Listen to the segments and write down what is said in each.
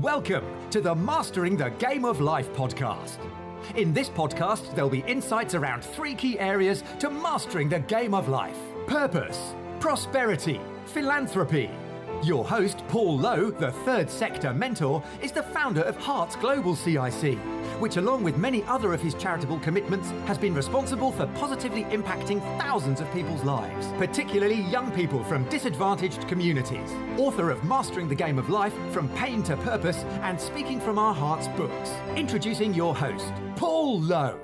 Welcome to the Mastering the Game of Life podcast. In this podcast, there'll be insights around 3 key areas to mastering the game of life: purpose, prosperity, philanthropy. Your host, Paul Lowe, the third sector mentor, is the founder of Hearts Global CIC, which along with many other of his charitable commitments has been responsible for positively impacting thousands of people's lives, particularly young people from disadvantaged communities. Author of Mastering the Game of Life, From Pain to Purpose, and Speaking from Our Hearts books. Introducing your host, Paul Lowe.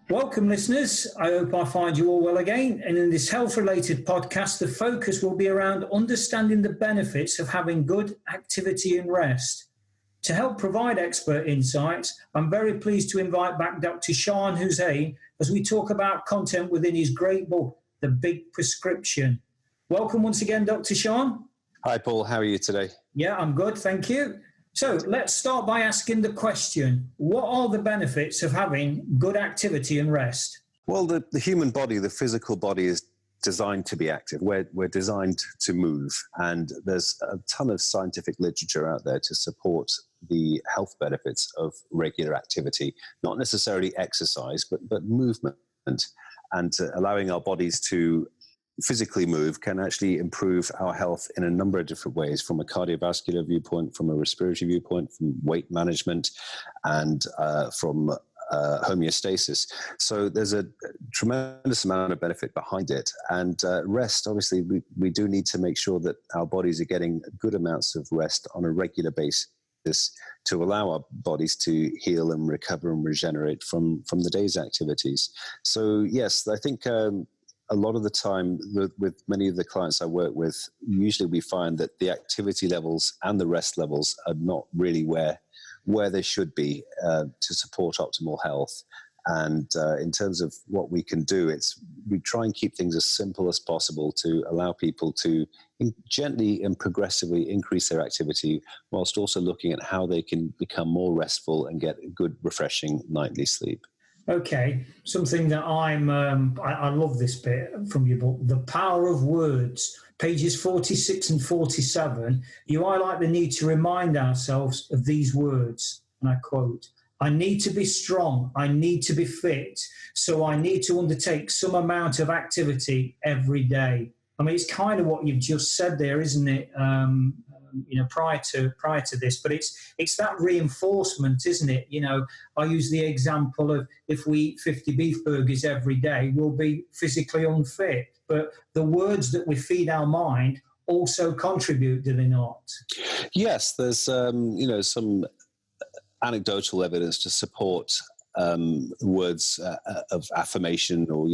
Welcome, listeners. I hope I find you all well again. And in this health-related podcast, the focus will be around understanding the benefits of having good activity and rest. To help provide expert insights, I'm very pleased to invite back Dr. Shan Hussain as we talk about content within his great book, The Big Prescription. Welcome once again, Dr. Shan. Hi, Paul. How are you today? Yeah, I'm good. Thank you. So let's start by asking the question, what are the benefits of having good activity and rest? Well, the human body, the physical body is designed to be active. We're designed to move. And there's a ton of scientific literature out there to support the health benefits of regular activity, not necessarily exercise, but movement. And allowing our bodies to physically move can actually improve our health in a number of different ways, from a cardiovascular viewpoint, from a respiratory viewpoint, from weight management, and from homeostasis. So there's a tremendous amount of benefit behind it. And rest, obviously, we do need to make sure that our bodies are getting good amounts of rest on a regular basis to allow our bodies to heal and recover and regenerate from the day's activities. So yes, I think a lot of the time with many of the clients I work with, usually we find that the activity levels and the rest levels are not really where they should be to support optimal health. And in terms of what we can do, we try and keep things as simple as possible to allow people to gently and progressively increase their activity, whilst also looking at how they can become more restful and get good, refreshing nightly sleep. Okay, something that I love this bit from your book, The Power of Words, pages 46 and 47. You highlight the need to remind ourselves of these words, and I quote, "I need to be strong, I need to be fit, so I need to undertake some amount of activity every day." I mean, it's kind of what you've just said there, isn't it? Prior to this, but it's that reinforcement, isn't it? I use the example of if we eat 50 beef burgers every day, we'll be physically unfit. But the words that we feed our mind also contribute, do they not? Yes, there's some anecdotal evidence to support words of affirmation or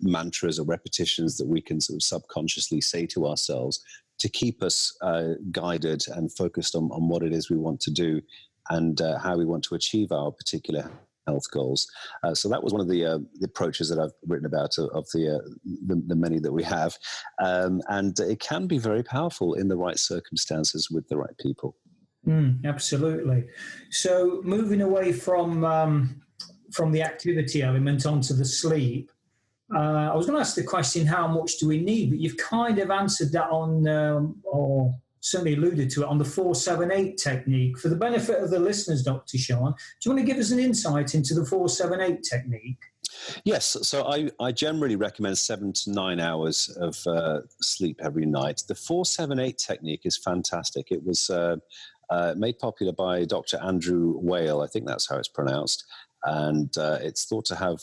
mantras or repetitions that we can sort of subconsciously say to ourselves to keep us guided and focused on what it is we want to do and how we want to achieve our particular health goals. So that was one of the approaches that I've written about of the many that we have. And it can be very powerful in the right circumstances with the right people. Absolutely. So moving away from the activity element onto the sleep, I was going to ask the question, how much do we need? But you've kind of answered that or certainly alluded to it on the 4-7-8 technique. For the benefit of the listeners, Dr. Shan, do you want to give us an insight into the 4-7-8 technique? Yes. So I generally recommend 7 to 9 hours of sleep every night. The 4-7-8 technique is fantastic. It was made popular by Dr. Andrew Weil. I think that's how it's pronounced. And it's thought to have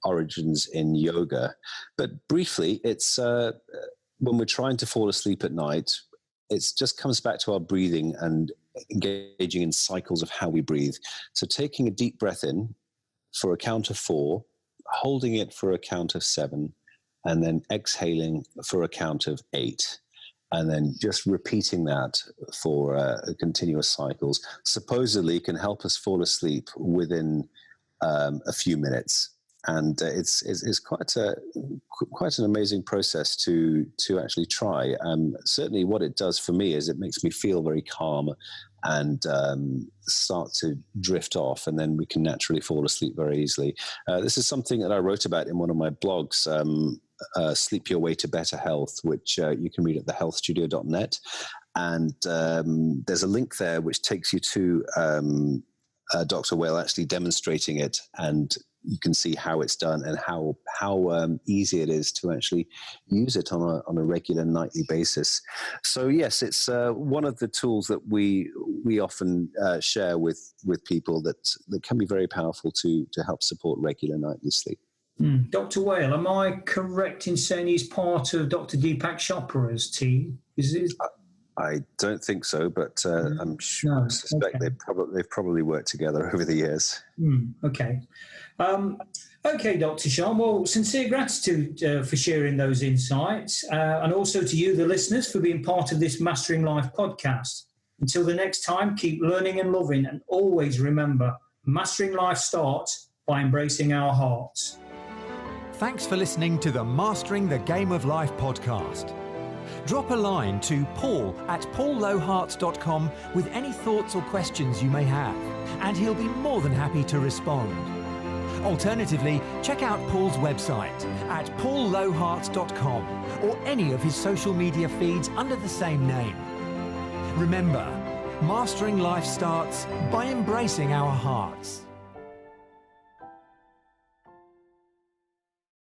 origins in yoga. But briefly, it's when we're trying to fall asleep at night, it just comes back to our breathing and engaging in cycles of how we breathe. So taking a deep breath in for a count of 4, holding it for a count of 7, and then exhaling for a count of 8. And then just repeating that for continuous cycles supposedly can help us fall asleep within a few minutes. And it's quite an amazing process to actually try. Certainly what it does for me is it makes me feel very calm and start to drift off, and then we can naturally fall asleep very easily. This is something that I wrote about in one of my blogs Sleep Your Way to Better Health, which you can read at thehealthstudio.net. And there's a link there which takes you to Dr. Whale actually demonstrating it, and you can see how it's done and how easy it is to actually use it on a regular nightly basis. So yes, it's one of the tools that we often share with people that can be very powerful to help support regular nightly sleep. Dr. Whale, am I correct in saying he's part of Dr. Deepak Chopra's team? Is it? I don't think so, but I'm sure, suspect they've probably worked together over the years. Okay. Okay, Dr. Shan. Well, sincere gratitude for sharing those insights, and also to you, the listeners, for being part of this Mastering Life podcast. Until the next time, keep learning and loving, and always remember, Mastering Life starts by embracing our hearts. Thanks for listening to the Mastering the Game of Life podcast. Drop a line to paul@paulloharts.com with any thoughts or questions you may have, and he'll be more than happy to respond. Alternatively, check out Paul's website at paulloharts.com or any of his social media feeds under the same name. Remember, mastering life starts by embracing our hearts.